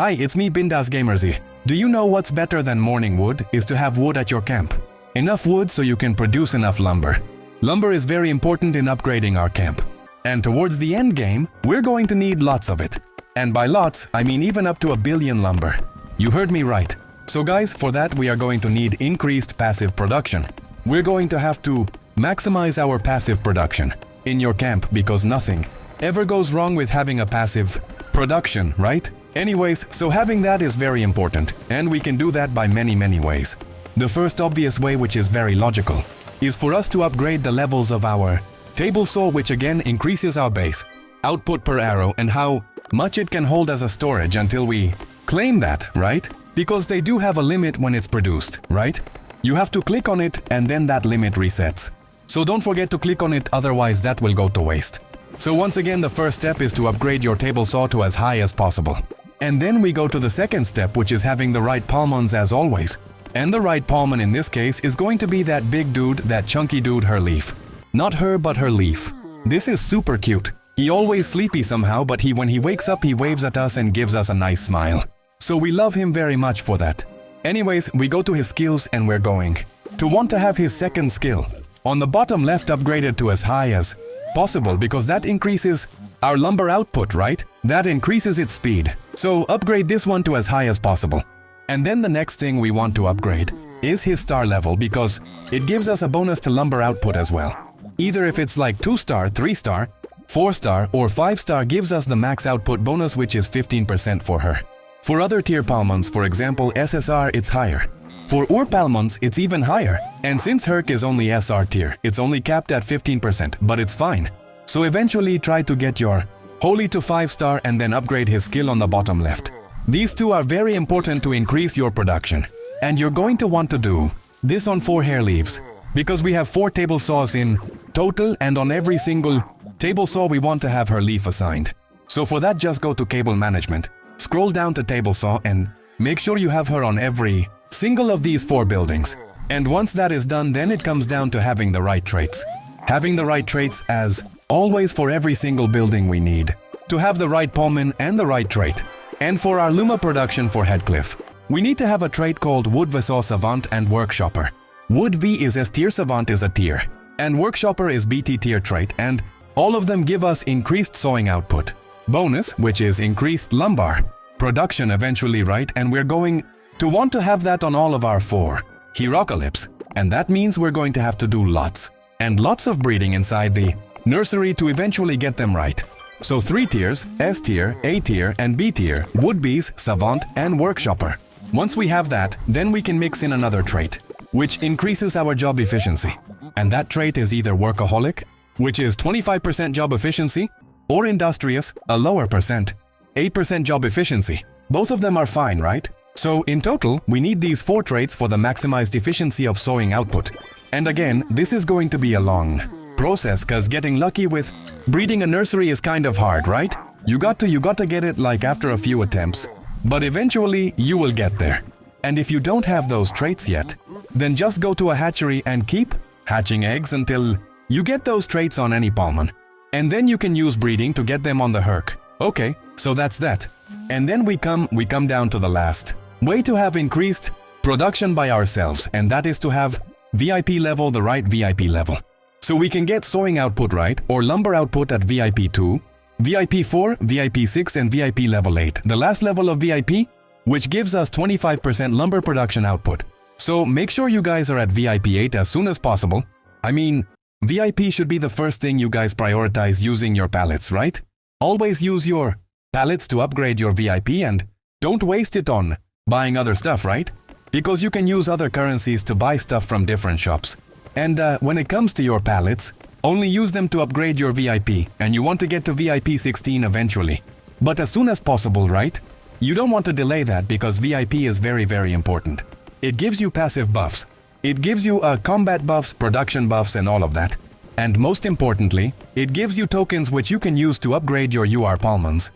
Hi, it's me Bindas Gamerzy. Do you know what's better than morning wood is to have wood at your camp? Enough wood so you can produce enough lumber. Lumber is very important in upgrading our camp. And towards the end game, we're going to need lots of it. And by lots, I mean even up to 1 billion lumber. You heard me right. So guys, for that we are going to need increased passive production. We're going to have to maximize our passive production in your camp because nothing ever goes wrong with having a passive production, right? Anyways, so having that is very important, and we can do that by many ways. The first obvious way, which is very logical, is for us to upgrade the levels of our table saw, which again increases our base output per arrow and how much it can hold as a storage until we claim that, right? Because they do have a limit when it's produced, right? You have to click on it and then that limit resets. So don't forget to click on it, otherwise that will go to waste. So once again, the first step is to upgrade your table saw to as high as possible. And then we go to the second step, which is having the right palmons as always. And the right palmon in this case is going to be that big dude, that chunky dude, her leaf. Not her, but her leaf. This is super cute. He always sleepy somehow, but when he wakes up, he waves at us and gives us a nice smile. So we love him very much for that. Anyways, we go to his skills and we're going to want to have his second skill on the bottom left upgraded to as high as possible because that increases our lumber output, right? That increases its speed. So upgrade this one to as high as possible. And then the next thing we want to upgrade is his star level because it gives us a bonus to lumber output as well. Either if it's like 2-star, 3-star, 4-star or 5-star gives us the max output bonus, which is 15% for her. For other tier palmons, for example SSR, it's higher. For Ur palmons, it's even higher. And since Herc is only SR tier, it's only capped at 15%, but it's fine. So eventually try to get your Holy to 5-star and then upgrade his skill on the bottom left. These two are very important to increase your production. And you're going to want to do this on 4 hair leaves, because we have 4 table saws in total, and on every single table saw we want to have her leaf assigned. So for that, just go to cable management, scroll down to table saw and make sure you have her on every single of these 4 buildings. And once that is done, then it comes down to having the right traits. Having the right traits as always for every single building we need to have the right palmon and the right trait. And for our Luma production for Headcliff, we need to have a trait called Wood Vassal Savant and Workshopper. Wood V is S tier, Savant is a tier, and Workshopper is BT tier trait, and all of them give us increased sawing output. Bonus, which is increased lumber production eventually, right? And we're going to want to have that on all of our 4 Hierocalypts, and that means we're going to have to do lots and lots of breeding inside the nursery to eventually get them right. So 3 tiers, S tier, A tier, and B tier, Wood Bees, Savant, and Workshopper. Once we have that, then we can mix in another trait, which increases our job efficiency. And that trait is either Workaholic, which is 25% job efficiency, or Industrious, a lower percent, 8% job efficiency. Both of them are fine, right? So in total, we need these 4 traits for the maximized efficiency of sowing output. And again, this is going to be a long process, cause getting lucky with breeding a nursery is kind of hard, right? You got to get it like after a few attempts, but eventually you will get there. And if you don't have those traits yet, then just go to a hatchery and keep hatching eggs until you get those traits on any palmon. And then you can use breeding to get them on the Herc. Okay, so that's that. And then we come down to the last way to have increased production by ourselves, and that is to have VIP level, the right VIP level. So we can get sowing output right, or lumber output at VIP 2, VIP 4, VIP 6, and VIP level 8. The last level of VIP, which gives us 25% lumber production output. So make sure you guys are at VIP 8 as soon as possible. I mean, VIP should be the first thing you guys prioritize using your pallets, right? Always use your pallets to upgrade your VIP and don't waste it on buying other stuff, right? Because you can use other currencies to buy stuff from different shops. And when it comes to your pallets, only use them to upgrade your VIP, and you want to get to VIP 16 eventually. But as soon as possible, right? You don't want to delay that because VIP is very important. It gives you passive buffs. It gives you combat buffs, production buffs, and all of that. And most importantly, it gives you tokens which you can use to upgrade your UR palmons.